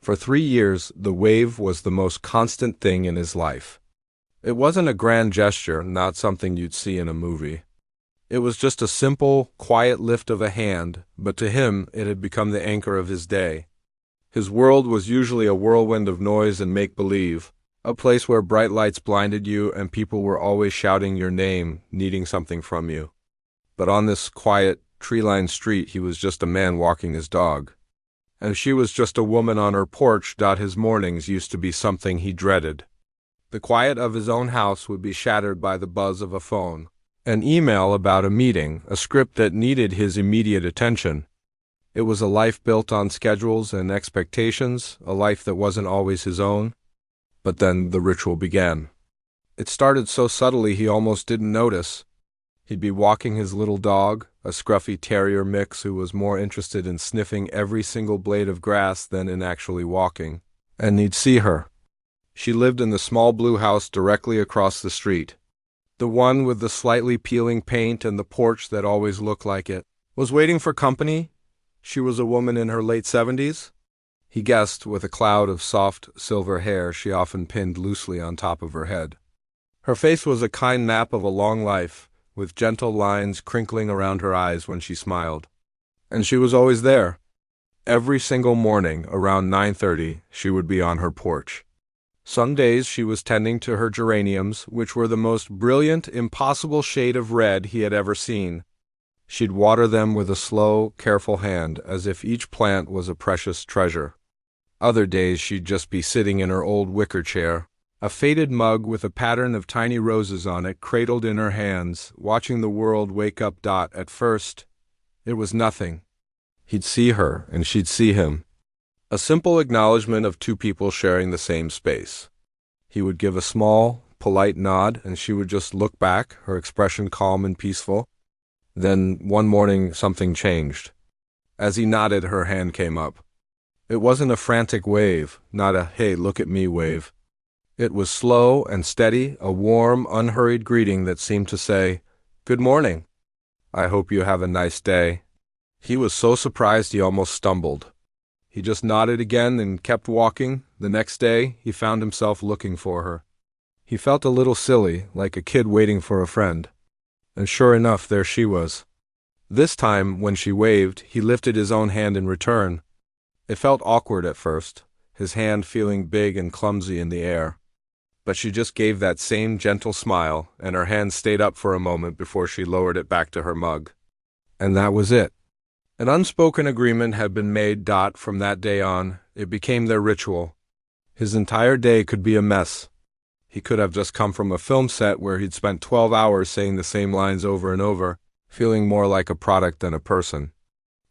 For 3 years, the wave was the most constant thing in his life. It wasn't a grand gesture, not something you'd see in a movie. It was just a simple, quiet lift of a hand, but to him it had become the anchor of his day. His world was usually a whirlwind of noise and make-believe, a place where bright lights blinded you and people were always shouting your name, needing something from you. But on this quiet, tree-lined street he was just a man walking his dog. And she was just a woman on her porch. His mornings used to be something he dreaded. The quiet of his own house would be shattered by the buzz of a phone, an email about a meeting, a script that needed his immediate attention. It was a life built on schedules and expectations, a life that wasn't always his own. But then the ritual began. It started so subtly he almost didn't notice. He'd be walking his little dog, a scruffy terrier mix who was more interested in sniffing every single blade of grass than in actually walking, and he'd see her. She lived in the small blue house directly across the street. The one with the slightly peeling paint and the porch that always looked like it was waiting for company. She was a woman in her late 70s. He guessed, with a cloud of soft silver hair she often pinned loosely on top of her head. Her face was a kind map of a long life, with gentle lines crinkling around her eyes when she smiled. And she was always there. Every single morning, around 9:30, she would be on her porch. Some days she was tending to her geraniums, which were the most brilliant, impossible shade of red he had ever seen. She'd water them with a slow, careful hand, as if each plant was a precious treasure. Other days she'd just be sitting in her old wicker chair, a faded mug with a pattern of tiny roses on it cradled in her hands, watching the world wake up. At first, it was nothing. He'd see her, and she'd see him. A simple acknowledgement of two people sharing the same space. He would give a small, polite nod, and she would just look back, her expression calm and peaceful. Then, one morning, something changed. As he nodded, her hand came up. It wasn't a frantic wave, not a, "Hey, look at me" wave. It was slow and steady, a warm, unhurried greeting that seemed to say, "Good morning. I hope you have a nice day." He was so surprised he almost stumbled. He just nodded again and kept walking. The next day, he found himself looking for her. He felt a little silly, like a kid waiting for a friend. And sure enough, there she was. This time, when she waved, he lifted his own hand in return. It felt awkward at first, his hand feeling big and clumsy in the air. But she just gave that same gentle smile, and her hand stayed up for a moment before she lowered it back to her mug. And that was it. An unspoken agreement had been made. From that day on, it became their ritual. His entire day could be a mess. He could have just come from a film set where he'd spent 12 hours saying the same lines over and over, feeling more like a product than a person.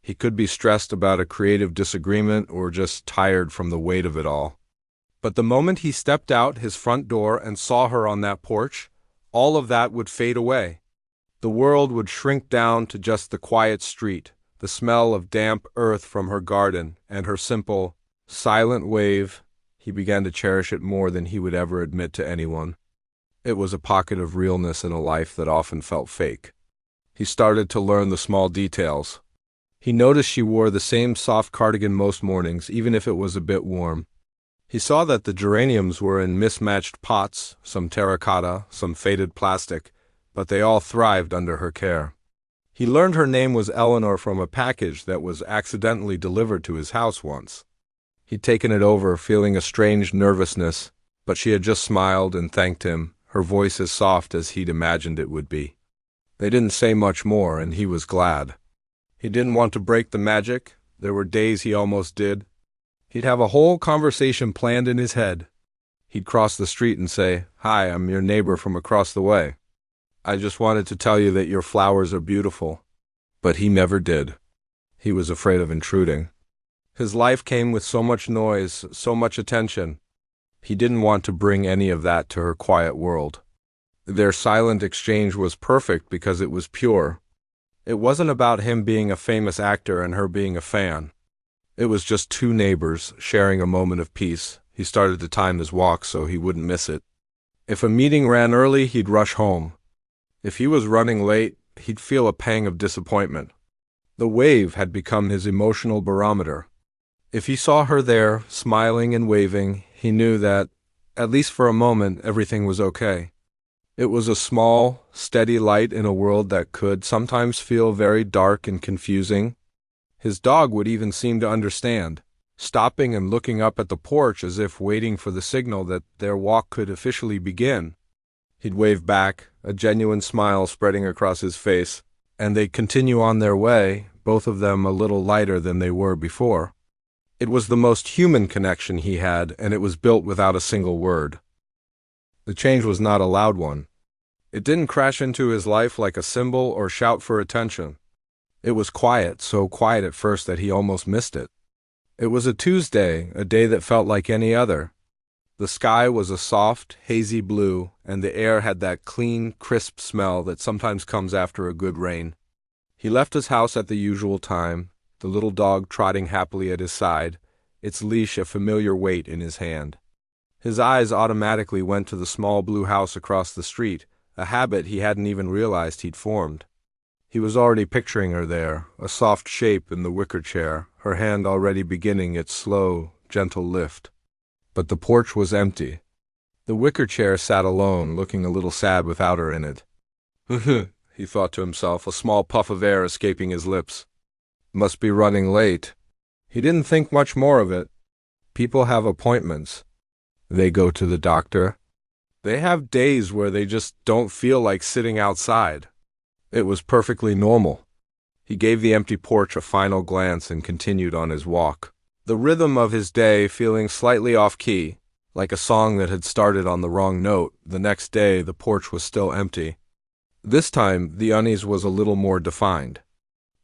He could be stressed about a creative disagreement or just tired from the weight of it all. But the moment he stepped out his front door and saw her on that porch, all of that would fade away. The world would shrink down to just the quiet street, the smell of damp earth from her garden, and her simple, silent wave. He began to cherish it more than he would ever admit to anyone. It was a pocket of realness in a life that often felt fake. He started to learn the small details. He noticed she wore the same soft cardigan most mornings, even if it was a bit warm. He saw that the geraniums were in mismatched pots, some terracotta, some faded plastic, but they all thrived under her care. He learned her name was Eleanor from a package that was accidentally delivered to his house once. He'd taken it over, feeling a strange nervousness, but she had just smiled and thanked him, her voice as soft as he'd imagined it would be. They didn't say much more, and he was glad. He didn't want to break the magic. There were days he almost did. He'd have a whole conversation planned in his head. He'd cross the street and say, "Hi, I'm your neighbor from across the way. I just wanted to tell you that your flowers are beautiful." But he never did. He was afraid of intruding. His life came with so much noise, so much attention. He didn't want to bring any of that to her quiet world. Their silent exchange was perfect because it was pure. It wasn't about him being a famous actor and her being a fan. It was just two neighbors sharing a moment of peace. He started to time his walk so he wouldn't miss it. If a meeting ran early, he'd rush home. If he was running late, he'd feel a pang of disappointment. The wave had become his emotional barometer. If he saw her there, smiling and waving, he knew that, at least for a moment, everything was okay. It was a small, steady light in a world that could sometimes feel very dark and confusing. His dog would even seem to understand, stopping and looking up at the porch as if waiting for the signal that their walk could officially begin. He'd wave back, a genuine smile spreading across his face, and they'd continue on their way, both of them a little lighter than they were before. It was the most human connection he had, and it was built without a single word. The change was not a loud one. It didn't crash into his life like a cymbal or shout for attention. It was quiet, so quiet at first that he almost missed it. It was a Tuesday, a day that felt like any other. The sky was a soft, hazy blue, and the air had that clean, crisp smell that sometimes comes after a good rain. He left his house at the usual time, the little dog trotting happily at his side, its leash a familiar weight in his hand. His eyes automatically went to the small blue house across the street, a habit he hadn't even realized he'd formed. He was already picturing her there, a soft shape in the wicker chair, her hand already beginning its slow, gentle lift. But the porch was empty. The wicker chair sat alone, looking a little sad without her in it. He thought to himself, a small puff of air escaping his lips. Must be running late. He didn't think much more of it. People have appointments. They go to the doctor. They have days where they just don't feel like sitting outside. It was perfectly normal. He gave the empty porch a final glance and continued on his walk. The rhythm of his day feeling slightly off-key, like a song that had started on the wrong note. The next day, the porch was still empty. This time, the unease was a little more defined.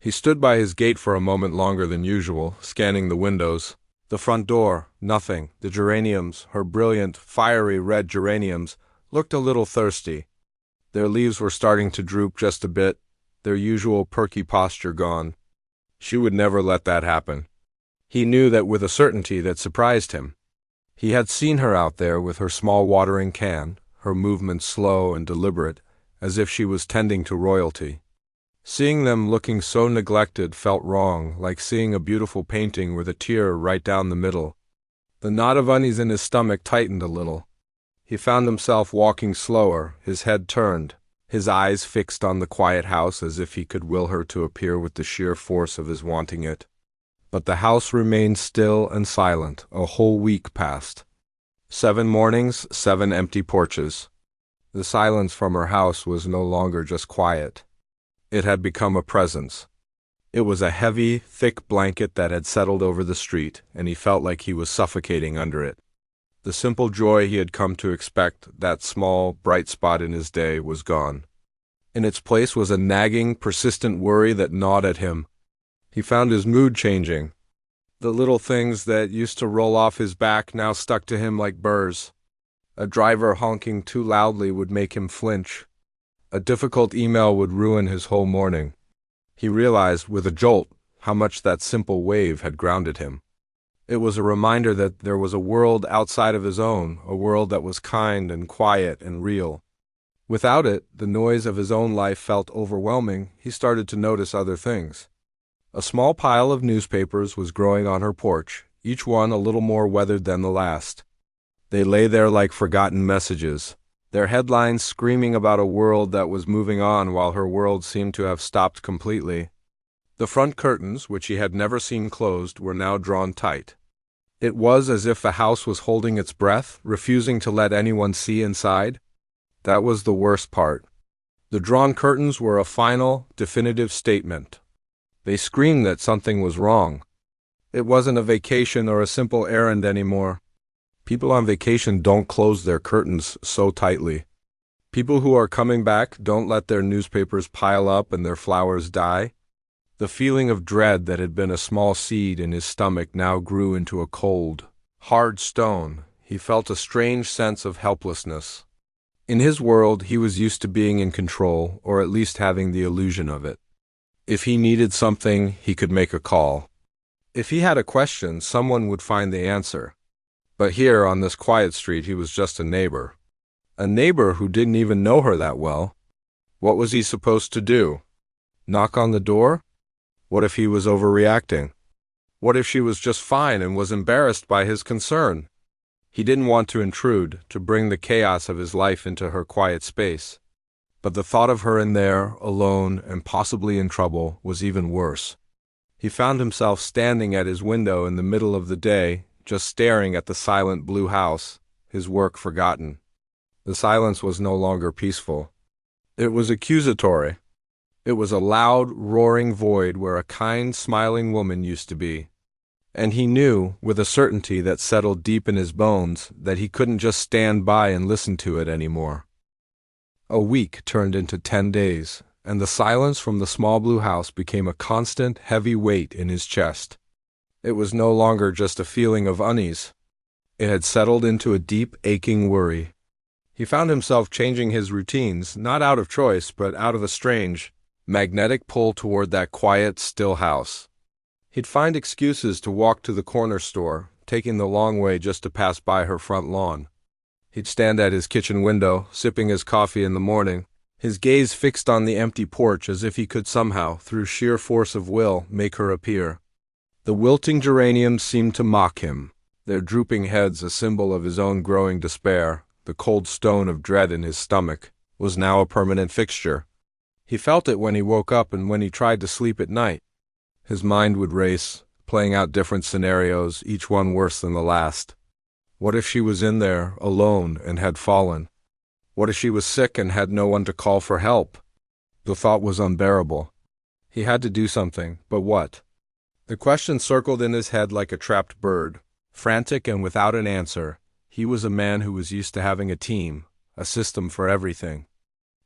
He stood by his gate for a moment longer than usual, scanning the windows. The front door, nothing. The geraniums, her brilliant, fiery red geraniums, looked a little thirsty. Their leaves were starting to droop just a bit, their usual perky posture gone. She would never let that happen. He knew that with a certainty that surprised him. He had seen her out there with her small watering can, her movements slow and deliberate, as if she was tending to royalty. Seeing them looking so neglected felt wrong, like seeing a beautiful painting with a tear right down the middle. The knot of unease in his stomach tightened a little. He found himself walking slower, his head turned, his eyes fixed on the quiet house as if he could will her to appear with the sheer force of his wanting it. But the house remained still and silent. A whole week passed. 7 mornings, 7 empty porches. The silence from her house was no longer just quiet. It had become a presence. It was a heavy, thick blanket that had settled over the street, and he felt like he was suffocating under it. The simple joy he had come to expect, that small, bright spot in his day, was gone. In its place was a nagging, persistent worry that gnawed at him. He found his mood changing. The little things that used to roll off his back now stuck to him like burrs. A driver honking too loudly would make him flinch. A difficult email would ruin his whole morning. He realized, with a jolt, how much that simple wave had grounded him. It was a reminder that there was a world outside of his own, a world that was kind and quiet and real. Without it, the noise of his own life felt overwhelming. He started to notice other things. A small pile of newspapers was growing on her porch, each one a little more weathered than the last. They lay there like forgotten messages, their headlines screaming about a world that was moving on while her world seemed to have stopped completely. The front curtains, which he had never seen closed, were now drawn tight. It was as if the house was holding its breath, refusing to let anyone see inside. That was the worst part. The drawn curtains were a final, definitive statement. They screamed that something was wrong. It wasn't a vacation or a simple errand anymore. People on vacation don't close their curtains so tightly. People who are coming back don't let their newspapers pile up and their flowers die. The feeling of dread that had been a small seed in his stomach now grew into a cold, hard stone. He felt a strange sense of helplessness. In his world, he was used to being in control, or at least having the illusion of it. If he needed something, he could make a call. If he had a question, someone would find the answer. But here, on this quiet street, he was just a neighbor. A neighbor who didn't even know her that well. What was he supposed to do? Knock on the door? What if he was overreacting? What if she was just fine and was embarrassed by his concern? He didn't want to intrude, to bring the chaos of his life into her quiet space. But the thought of her in there, alone and possibly in trouble, was even worse. He found himself standing at his window in the middle of the day, just staring at the silent blue house, his work forgotten. The silence was no longer peaceful. It was accusatory. It was a loud, roaring void where a kind, smiling woman used to be. And he knew, with a certainty that settled deep in his bones, that he couldn't just stand by and listen to it anymore. A week turned into 10 days, and the silence from the small blue house became a constant, heavy weight in his chest. It was no longer just a feeling of unease. It had settled into a deep, aching worry. He found himself changing his routines, not out of choice, but out of a strange, magnetic pull toward that quiet, still house. He'd find excuses to walk to the corner store, taking the long way just to pass by her front lawn. He'd stand at his kitchen window, sipping his coffee in the morning, his gaze fixed on the empty porch as if he could somehow, through sheer force of will, make her appear. The wilting geraniums seemed to mock him, their drooping heads a symbol of his own growing despair. The cold stone of dread in his stomach was now a permanent fixture. He felt it when he woke up and when he tried to sleep at night. His mind would race, playing out different scenarios, each one worse than the last. What if she was in there, alone, and had fallen? What if she was sick and had no one to call for help? The thought was unbearable. He had to do something, but what? The question circled in his head like a trapped bird. Frantic and without an answer, he was a man who was used to having a team, a system for everything.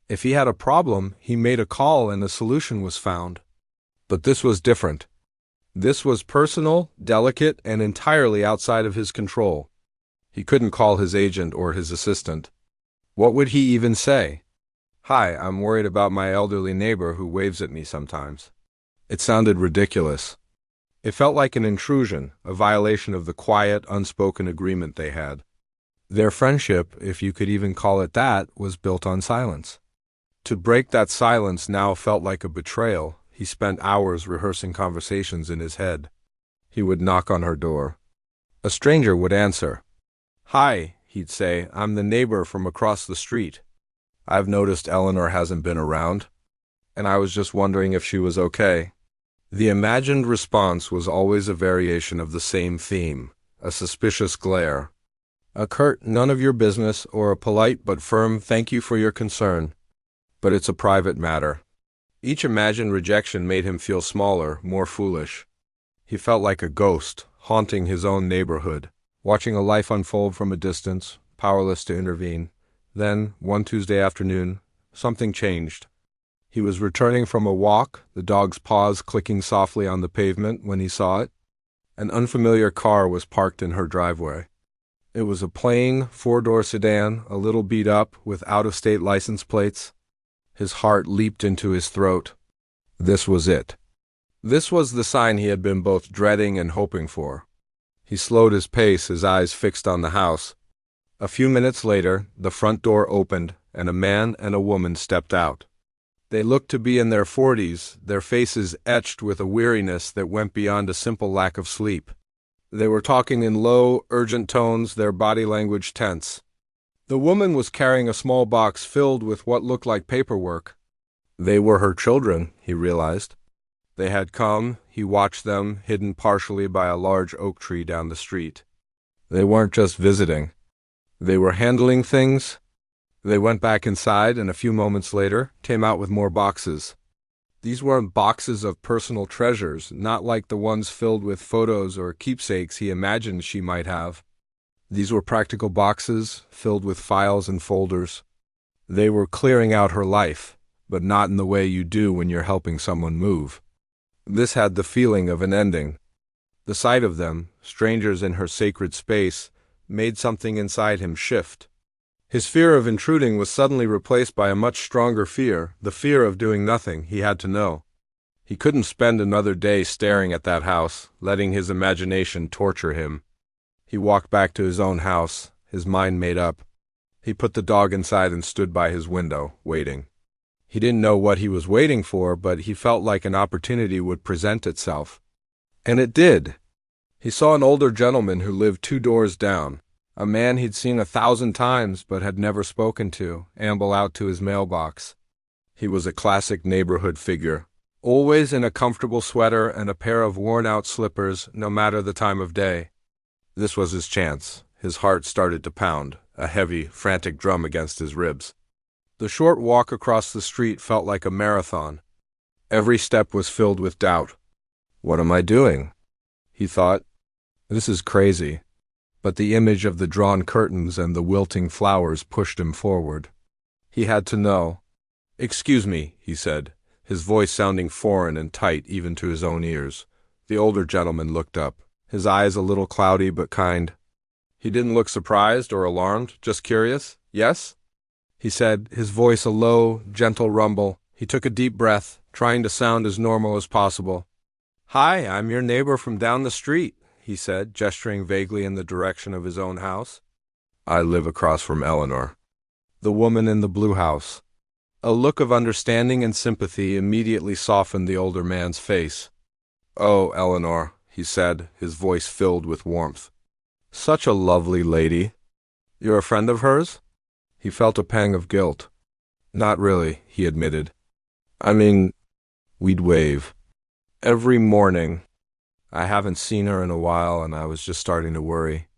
If he had a problem, he made a call and a solution was found. But this was different. This was personal, delicate, and entirely outside of his control. He couldn't call his agent or his assistant. What would he even say? "Hi, I'm worried about my elderly neighbor who waves at me sometimes." It sounded ridiculous. It felt like an intrusion, a violation of the quiet, unspoken agreement they had. Their friendship, if you could even call it that, was built on silence. To break that silence now felt like a betrayal. He spent hours rehearsing conversations in his head. He would knock on her door. A stranger would answer. "Hi," he'd say, "I'm the neighbor from across the street. I've noticed Eleanor hasn't been around, and I was just wondering if she was okay." The imagined response was always a variation of the same theme, a suspicious glare. A curt "none of your business" or a polite but firm "thank you for your concern." But it's a private matter. Each imagined rejection made him feel smaller, more foolish. He felt like a ghost, haunting his own neighborhood, watching a life unfold from a distance, powerless to intervene. Then, one Tuesday afternoon, something changed. He was returning from a walk, the dog's paws clicking softly on the pavement when he saw it. An unfamiliar car was parked in her driveway. It was a plain, four-door sedan, a little beat up, with out-of-state license plates. His heart leaped into his throat. This was it. This was the sign he had been both dreading and hoping for. He slowed his pace, his eyes fixed on the house. A few minutes later, the front door opened, and a man and a woman stepped out. They looked to be in their 40s, their faces etched with a weariness that went beyond a simple lack of sleep. They were talking in low, urgent tones, their body language tense. The woman was carrying a small box filled with what looked like paperwork. They were her children, he realized. They had come, he watched them, hidden partially by a large oak tree down the street. They weren't just visiting. They were handling things. They went back inside and a few moments later came out with more boxes. These weren't boxes of personal treasures, not like the ones filled with photos or keepsakes he imagined she might have. These were practical boxes filled with files and folders. They were clearing out her life, but not in the way you do when you're helping someone move. This had the feeling of an ending. The sight of them, strangers in her sacred space, made something inside him shift. His fear of intruding was suddenly replaced by a much stronger fear, the fear of doing nothing. He had to know. He couldn't spend another day staring at that house, letting his imagination torture him. He walked back to his own house, his mind made up. He put the dog inside and stood by his window, waiting. He didn't know what he was waiting for, but he felt like an opportunity would present itself. And it did. He saw an older gentleman who lived 2 doors down, a man he'd seen 1,000 times but had never spoken to, amble out to his mailbox. He was a classic neighborhood figure, always in a comfortable sweater and a pair of worn-out slippers, no matter the time of day. This was his chance. His heart started to pound, a heavy, frantic drum against his ribs. The short walk across the street felt like a marathon. Every step was filled with doubt. "What am I doing?" he thought. "This is crazy." But the image of the drawn curtains and the wilting flowers pushed him forward. He had to know. "Excuse me," he said, his voice sounding foreign and tight even to his own ears. The older gentleman looked up, his eyes a little cloudy but kind. He didn't look surprised or alarmed, just curious. "Yes?" he said, his voice a low, gentle rumble. He took a deep breath, trying to sound as normal as possible. "Hi, I'm your neighbor from down the street," he said, gesturing vaguely in the direction of his own house. "I live across from Eleanor." The woman in the blue house. A look of understanding and sympathy immediately softened the older man's face. "Oh, Eleanor," he said, his voice filled with warmth. "Such a lovely lady. You're a friend of hers?" He felt a pang of guilt. "Not really," he admitted. "I mean, we'd wave. Every morning. I haven't seen her in a while, and I was just starting to worry.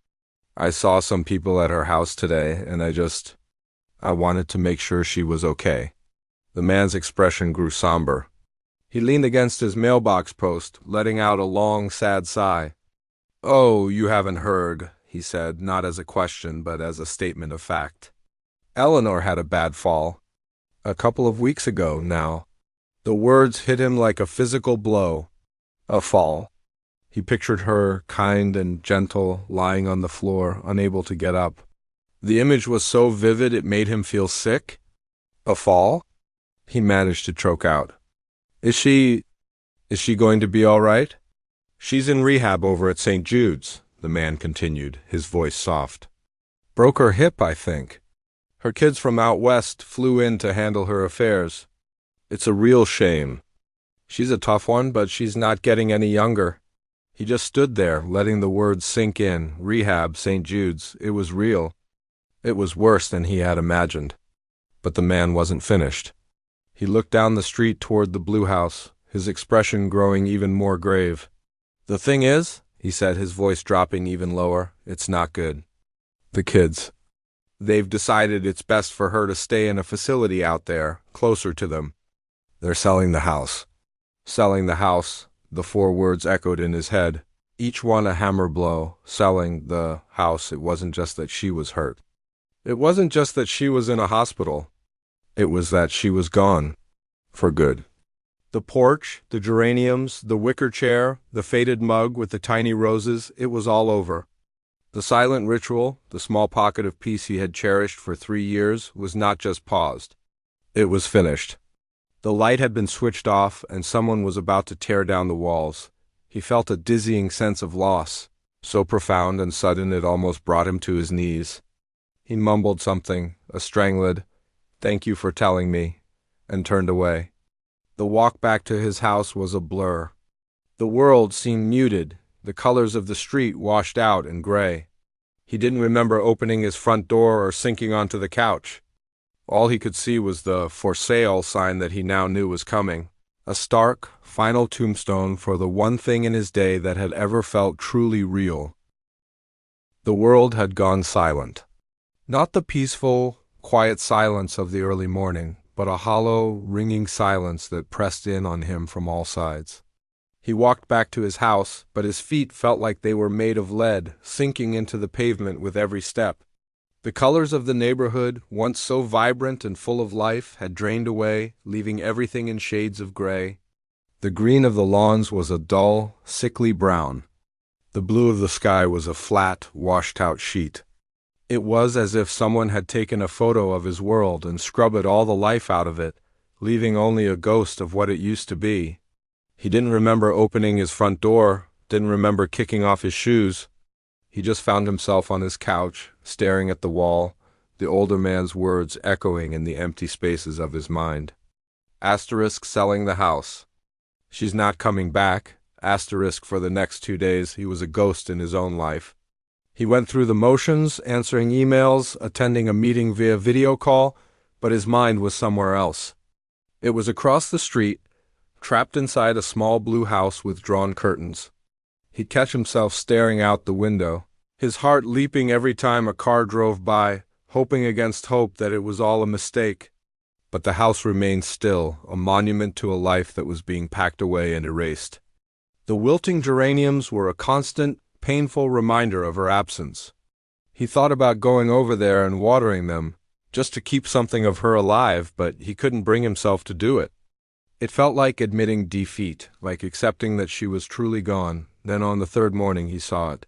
I saw some people at her house today, and I wanted to make sure she was okay." The man's expression grew somber. He leaned against his mailbox post, letting out a long, sad sigh. "Oh, you haven't heard," he said, not as a question, but as a statement of fact. "Eleanor had a bad fall. A couple of weeks ago, now." The words hit him like a physical blow. A fall. He pictured her, kind and gentle, lying on the floor, unable to get up. The image was so vivid it made him feel sick. "A fall?" he managed to choke out. Is she going to be all right?" "She's in rehab over at St. Jude's," the man continued, his voice soft. "Broke her hip, I think. Her kids from out west flew in to handle her affairs. It's a real shame. She's a tough one, but she's not getting any younger." He just stood there, letting the words sink in. Rehab, St. Jude's. It was real. It was worse than he had imagined. But the man wasn't finished. He looked down the street toward the blue house, his expression growing even more grave. "The thing is," he said, his voice dropping even lower, "it's not good. The kids. They've decided it's best for her to stay in a facility out there, closer to them. They're selling the house." Selling the house, the 4 words echoed in his head, each one a hammer blow. Selling the house. It wasn't just that she was hurt. It wasn't just that she was in a hospital. It was that she was gone. For good. The porch, the geraniums, the wicker chair, the faded mug with the tiny roses, it was all over. The silent ritual, the small pocket of peace he had cherished for 3 years, was not just paused. It was finished. The light had been switched off, and someone was about to tear down the walls. He felt a dizzying sense of loss, so profound and sudden it almost brought him to his knees. He mumbled something, a strangled, "Thank you for telling me," and turned away. The walk back to his house was a blur. The world seemed muted, the colors of the street washed out and gray. He didn't remember opening his front door or sinking onto the couch. All he could see was the "for sale" sign that he now knew was coming, a stark, final tombstone for the one thing in his day that had ever felt truly real. The world had gone silent. Not the peaceful, quiet silence of the early morning, but a hollow, ringing silence that pressed in on him from all sides. He walked back to his house, but his feet felt like they were made of lead, sinking into the pavement with every step. The colors of the neighborhood, once so vibrant and full of life, had drained away, leaving everything in shades of gray. The green of the lawns was a dull, sickly brown. The blue of the sky was a flat, washed-out sheet. It was as if someone had taken a photo of his world and scrubbed all the life out of it, leaving only a ghost of what it used to be. He didn't remember opening his front door, didn't remember kicking off his shoes. He just found himself on his couch, staring at the wall, the older man's words echoing in the empty spaces of his mind. Asterisk selling the house. She's not coming back, Asterisk for the next 2 days, he was a ghost in his own life. He went through the motions, answering emails, attending a meeting via video call, but his mind was somewhere else. It was across the street, trapped inside a small blue house with drawn curtains. He'd catch himself staring out the window, his heart leaping every time a car drove by, hoping against hope that it was all a mistake. But the house remained still, a monument to a life that was being packed away and erased. The wilting geraniums were a constant, painful reminder of her absence. He thought about going over there and watering them, just to keep something of her alive, but he couldn't bring himself to do it. It felt like admitting defeat, like accepting that she was truly gone. Then on the third morning he saw it.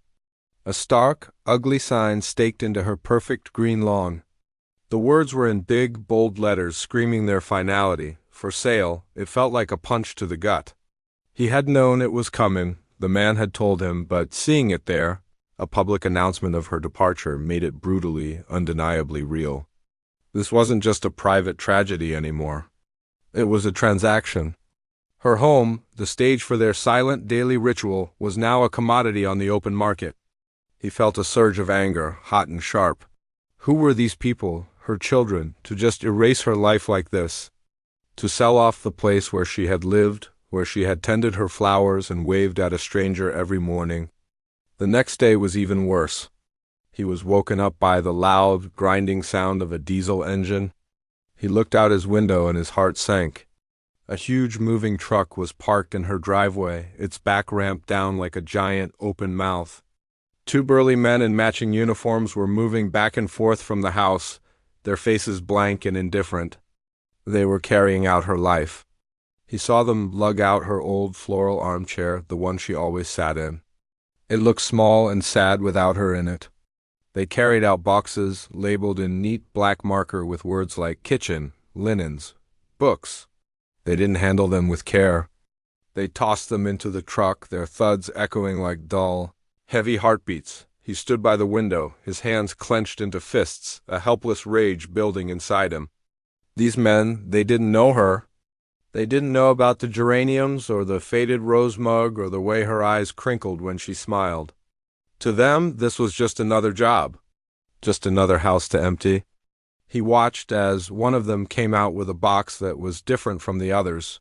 A stark, ugly sign staked into her perfect green lawn. The words were in big, bold letters, screaming their finality. For sale. It felt like a punch to the gut. He had known it was coming, the man had told him, but seeing it there, a public announcement of her departure, made it brutally, undeniably real. This wasn't just a private tragedy anymore. It was a transaction. Her home, the stage for their silent daily ritual, was now a commodity on the open market. He felt a surge of anger, hot and sharp. Who were these people, her children, to just erase her life like this? To sell off the place where she had lived, where she had tended her flowers and waved at a stranger every morning. The next day was even worse. He was woken up by the loud, grinding sound of a diesel engine. He looked out his window and his heart sank. A huge moving truck was parked in her driveway, its back ramped down like a giant open mouth. 2 burly men in matching uniforms were moving back and forth from the house, their faces blank and indifferent. They were carrying out her life. He saw them lug out her old floral armchair, the one she always sat in. It looked small and sad without her in it. They carried out boxes labeled in neat black marker with words like kitchen, linens, books. They didn't handle them with care. They tossed them into the truck, their thuds echoing like dull, heavy heartbeats. He stood by the window, his hands clenched into fists, a helpless rage building inside him. These men, they didn't know her. They didn't know about the geraniums or the faded rose mug or the way her eyes crinkled when she smiled. To them, this was just another job, just another house to empty. He watched as one of them came out with a box that was different from the others.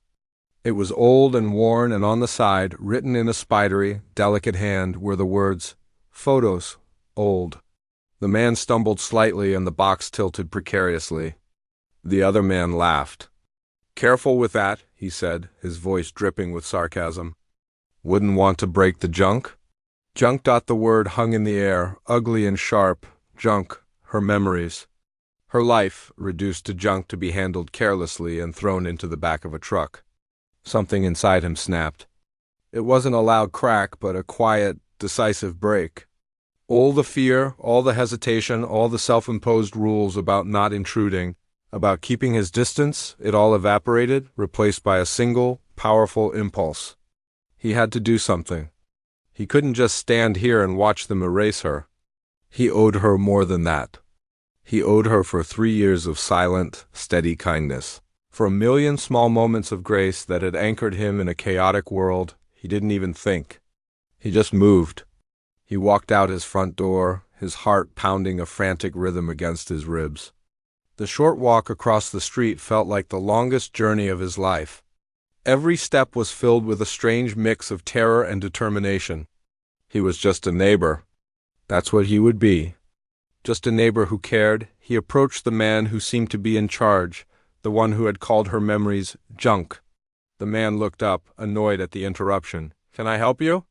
It was old and worn, and on the side, written in a spidery, delicate hand, were the words, "Photos, old." The man stumbled slightly and the box tilted precariously. The other man laughed. "Careful with that," he said, his voice dripping with sarcasm. "Wouldn't want to break the junk?" Junk. The word hung in the air, ugly and sharp. Junk, her memories. Her life, reduced to junk to be handled carelessly and thrown into the back of a truck. Something inside him snapped. It wasn't a loud crack, but a quiet, decisive break. All the fear, all the hesitation, all the self-imposed rules about not intruding, about keeping his distance, it all evaporated, replaced by a single, powerful impulse. He had to do something. He couldn't just stand here and watch them erase her. He owed her more than that. He owed her for 3 years of silent, steady kindness, for a million small moments of grace that had anchored him in a chaotic world. He didn't even think. He just moved. He walked out his front door, his heart pounding a frantic rhythm against his ribs. The short walk across the street felt like the longest journey of his life. Every step was filled with a strange mix of terror and determination. He was just a neighbor. That's what he would be. Just a neighbor who cared. He approached the man who seemed to be in charge, the one who had called her memories junk. The man looked up, annoyed at the interruption. "Can I help you?"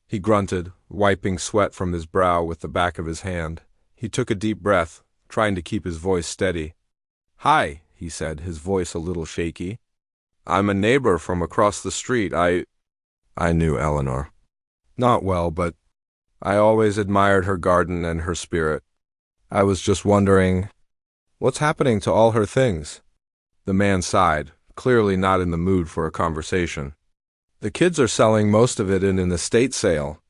He grunted, wiping sweat from his brow with the back of his hand. He took a deep breath, trying to keep his voice steady. "Hi," he said, his voice a little shaky. "I'm a neighbor from across the street. I knew Eleanor. Not well, but I always admired her garden and her spirit. I was just wondering, what's happening to all her things?" The man sighed, clearly not in the mood for a conversation. "The kids are selling most of it in an estate sale.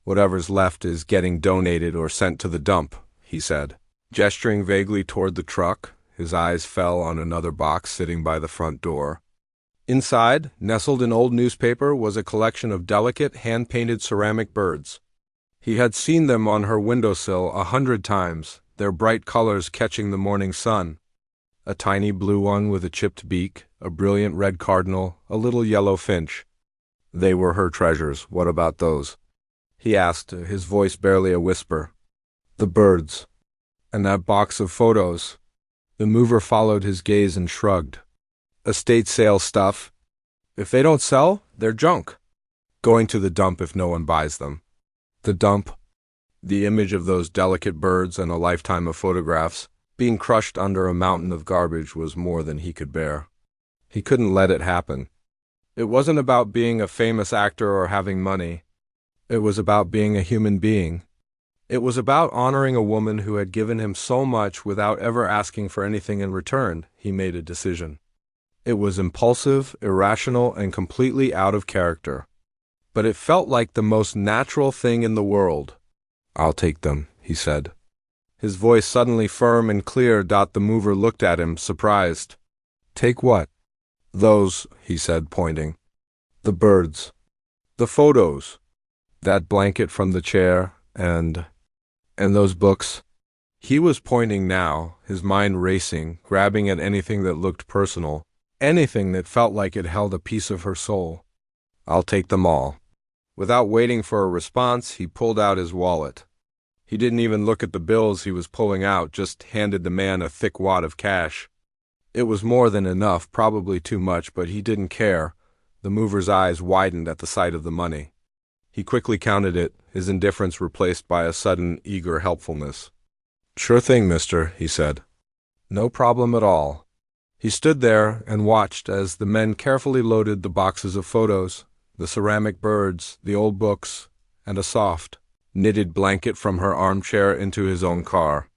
Whatever's left is getting donated or sent to the dump," he said, gesturing vaguely toward the truck. His eyes fell on another box sitting by the front door. Inside, nestled in old newspaper, was a collection of delicate, hand-painted ceramic birds. He had seen them on her windowsill 100 times, their bright colors catching the morning sun. A tiny blue one with a chipped beak, a brilliant red cardinal, a little yellow finch. They were her treasures. What about those? He asked, his voice barely a whisper. The birds. And that box of photos. The mover followed his gaze and shrugged. Estate sale stuff. If they don't sell, they're junk. Going to the dump if no one buys them. The dump. The image of those delicate birds and a lifetime of photographs, being crushed under a mountain of garbage, was more than he could bear. He couldn't let it happen. It wasn't about being a famous actor or having money. It was about being a human being. It was about honoring a woman who had given him so much without ever asking for anything in return. He made a decision. It was impulsive, irrational, and completely out of character. But it felt like the most natural thing in the world. I'll take them, he said. His voice suddenly firm and clear. The mover looked at him, surprised. Take what? Those, he said, pointing. The birds. The photos. That blanket from the chair, and those books. He was pointing now, his mind racing, grabbing at anything that looked personal, anything that felt like it held a piece of her soul. I'll take them all. Without waiting for a response, he pulled out his wallet. He didn't even look at the bills he was pulling out, just handed the man a thick wad of cash. It was more than enough, probably too much, but he didn't care. The mover's eyes widened at the sight of the money. He quickly counted it, his indifference replaced by a sudden, eager helpfulness. Sure thing, mister, he said. No problem at all. He stood there and watched as the men carefully loaded the boxes of photos, the ceramic birds, the old books, and a soft, knitted blanket from her armchair into his own car.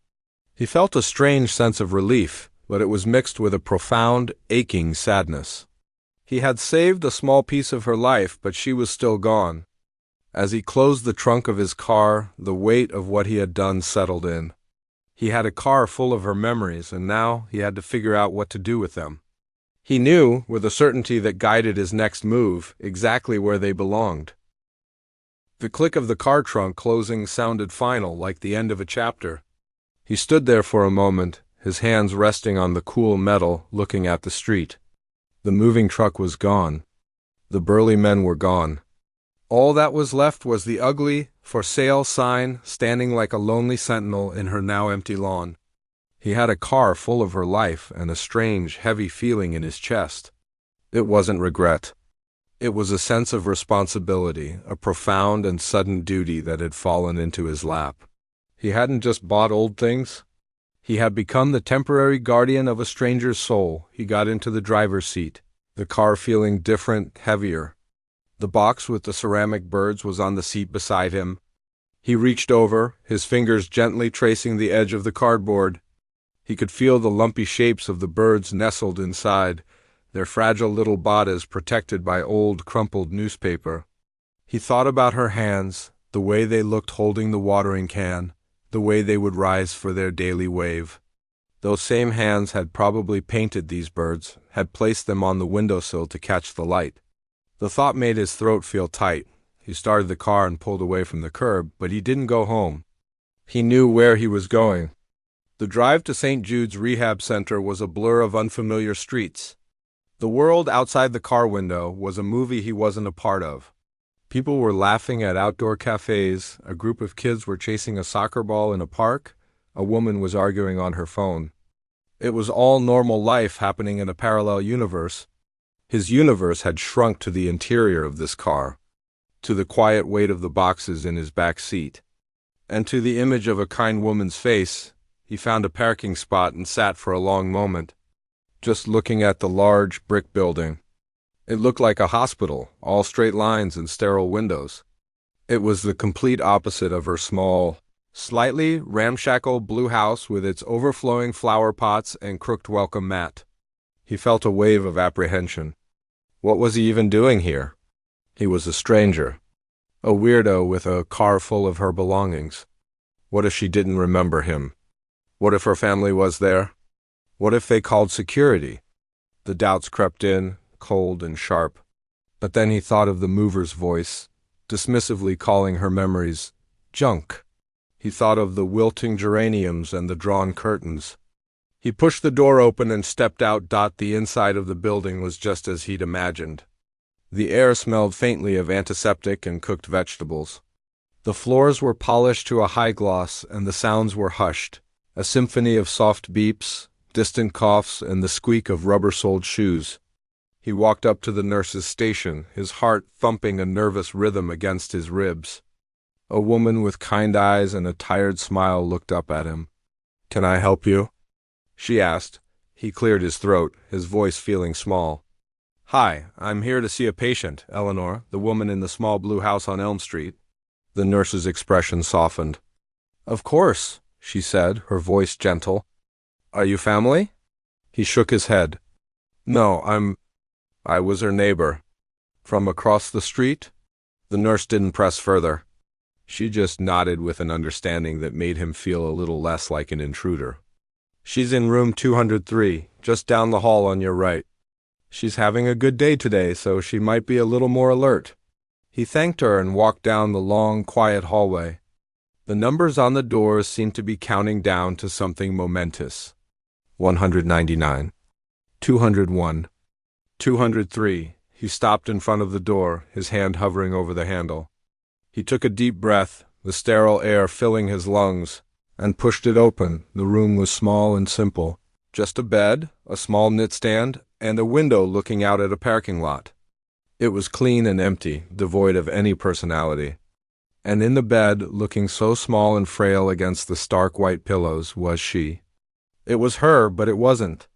He felt a strange sense of relief, but it was mixed with a profound, aching sadness. He had saved a small piece of her life, but she was still gone. As he closed the trunk of his car, the weight of what he had done settled in. He had a car full of her memories, and now he had to figure out what to do with them. He knew, with a certainty that guided his next move, exactly where they belonged. The click of the car trunk closing sounded final, like the end of a chapter. He stood there for a moment, his hands resting on the cool metal, looking at the street. The moving truck was gone. The burly men were gone. All that was left was the ugly, for sale sign standing like a lonely sentinel in her now empty lawn. He had a car full of her life and a strange, heavy feeling in his chest. It wasn't regret. It was a sense of responsibility, a profound and sudden duty that had fallen into his lap. He hadn't just bought old things. He had become the temporary guardian of a stranger's soul. He got into the driver's seat, the car feeling different, heavier. The box with the ceramic birds was on the seat beside him. He reached over, his fingers gently tracing the edge of the cardboard. He could feel the lumpy shapes of the birds nestled inside, their fragile little bodies protected by old, crumpled newspaper. He thought about her hands, the way they looked holding the watering can, the way they would rise for their daily wave. Those same hands had probably painted these birds, had placed them on the windowsill to catch the light. The thought made his throat feel tight. He started the car and pulled away from the curb, but he didn't go home. He knew where he was going. The drive to St. Jude's Rehab Center was a blur of unfamiliar streets. The world outside the car window was a movie he wasn't a part of. People were laughing at outdoor cafes, a group of kids were chasing a soccer ball in a park, a woman was arguing on her phone. It was all normal life happening in a parallel universe. His universe had shrunk to the interior of this car, to the quiet weight of the boxes in his back seat, and to the image of a kind woman's face. He found a parking spot and sat for a long moment, just looking at the large brick building. It looked like a hospital, all straight lines and sterile windows. It was the complete opposite of her small, slightly ramshackle blue house with its overflowing flower pots and crooked welcome mat. He felt a wave of apprehension. What was he even doing here? He was a stranger, a weirdo with a car full of her belongings. What if she didn't remember him? What if her family was there? What if they called security? The doubts crept in, cold and sharp. But then he thought of the mover's voice, dismissively calling her memories junk. He thought of the wilting geraniums and the drawn curtains. He pushed the door open and stepped out. The inside of the building was just as he'd imagined. The air smelled faintly of antiseptic and cooked vegetables. The floors were polished to a high gloss, and the sounds were hushed, a symphony of soft beeps, distant coughs, and the squeak of rubber-soled shoes. He walked up to the nurse's station, his heart thumping a nervous rhythm against his ribs. A woman with kind eyes and a tired smile looked up at him. "Can I help you?" she asked. He cleared his throat, his voice feeling small. "Hi, I'm here to see a patient, Eleanor, the woman in the small blue house on Elm Street." The nurse's expression softened. "Of course," she said, her voice gentle. "Are you family?" He shook his head. "No, I was her neighbor." "From across the street?" The nurse didn't press further. She just nodded with an understanding that made him feel a little less like an intruder. "She's in room 203, just down the hall on your right. She's having a good day today, so she might be a little more alert." He thanked her and walked down the long, quiet hallway. The numbers on the doors seemed to be counting down to something momentous. 199. 201. 203. He stopped in front of the door, his hand hovering over the handle. He took a deep breath, the sterile air filling his lungs, and pushed it open. The room was small and simple. Just a bed, a small knitstand, and a window looking out at a parking lot. It was clean and empty, devoid of any personality. And in the bed, looking so small and frail against the stark white pillows, was she. It was her, but it wasn't.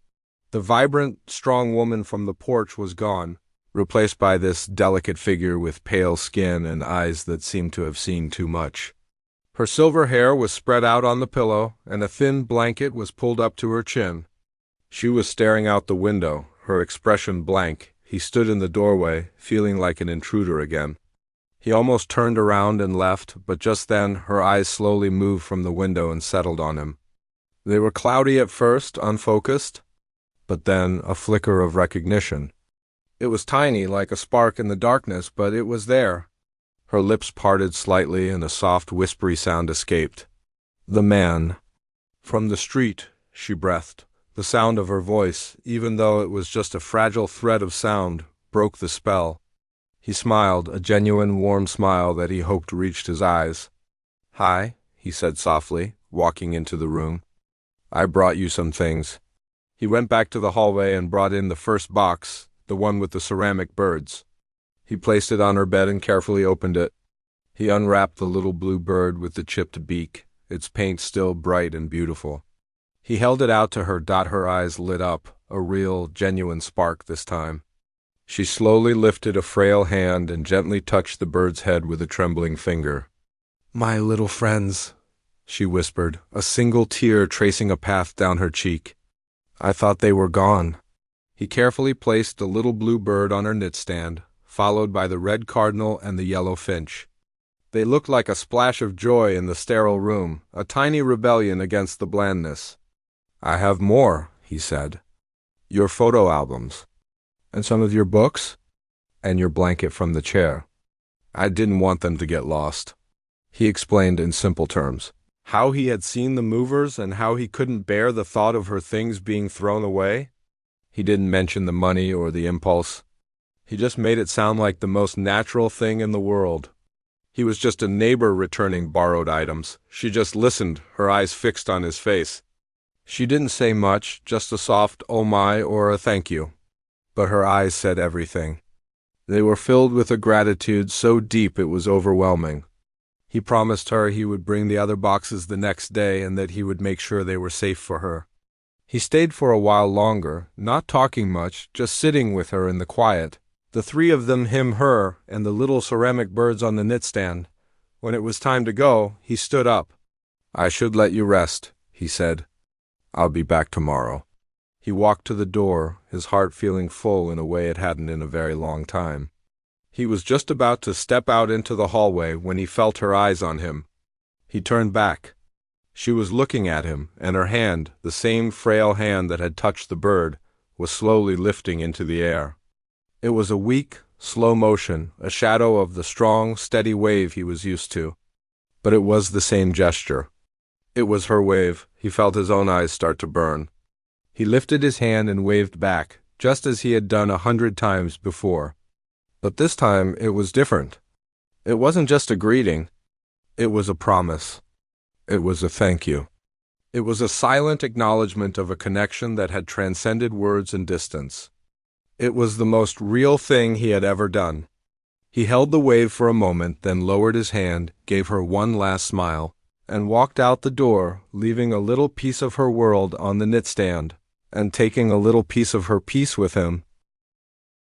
The vibrant, strong woman from the porch was gone, replaced by this delicate figure with pale skin and eyes that seemed to have seen too much. Her silver hair was spread out on the pillow, and a thin blanket was pulled up to her chin. She was staring out the window, her expression blank. He stood in the doorway, feeling like an intruder again. He almost turned around and left, but just then her eyes slowly moved from the window and settled on him. They were cloudy at first, unfocused, but then a flicker of recognition. It was tiny, like a spark in the darkness, but it was there. Her lips parted slightly and a soft, whispery sound escaped. "The man." "From the street," she breathed. The sound of her voice, even though it was just a fragile thread of sound, broke the spell. He smiled, a genuine, warm smile that he hoped reached his eyes. "Hi," he said softly, walking into the room. "I brought you some things." He went back to the hallway and brought in the first box, the one with the ceramic birds. He placed it on her bed and carefully opened it. He unwrapped the little blue bird with the chipped beak, its paint still bright and beautiful. He held it out to her. Her eyes lit up, a real, genuine spark this time. She slowly lifted a frail hand and gently touched the bird's head with a trembling finger. "My little friends," she whispered, a single tear tracing a path down her cheek. "I thought they were gone." He carefully placed the little blue bird on her knitstand, followed by the red cardinal and the yellow finch. They looked like a splash of joy in the sterile room, a tiny rebellion against the blandness. "I have more," he said. "Your photo albums. And some of your books. And your blanket from the chair. I didn't want them to get lost." He explained in simple terms how he had seen the movers and how he couldn't bear the thought of her things being thrown away. He didn't mention the money or the impulse. He just made it sound like the most natural thing in the world. He was just a neighbor returning borrowed items. She just listened, her eyes fixed on his face. She didn't say much, just a soft "oh my" or a "thank you." But her eyes said everything. They were filled with a gratitude so deep it was overwhelming. He promised her he would bring the other boxes the next day and that he would make sure they were safe for her. He stayed for a while longer, not talking much, just sitting with her in the quiet. The three of them, him, her, and the little ceramic birds on the knitstand. When it was time to go, he stood up. "I should let you rest," he said. "I'll be back tomorrow." He walked to the door, his heart feeling full in a way it hadn't in a very long time. He was just about to step out into the hallway when he felt her eyes on him. He turned back. She was looking at him, and her hand, the same frail hand that had touched the bird, was slowly lifting into the air. It was a weak, slow motion, a shadow of the strong, steady wave he was used to. But it was the same gesture. It was her wave. He felt his own eyes start to burn. He lifted his hand and waved back, just as he had done 100 times before. But this time it was different. It wasn't just a greeting. It was a promise. It was a thank you. It was a silent acknowledgement of a connection that had transcended words and distance. It was the most real thing he had ever done. He held the wave for a moment, then lowered his hand, gave her one last smile, and walked out the door, leaving a little piece of her world on the knitstand, and taking a little piece of her peace with him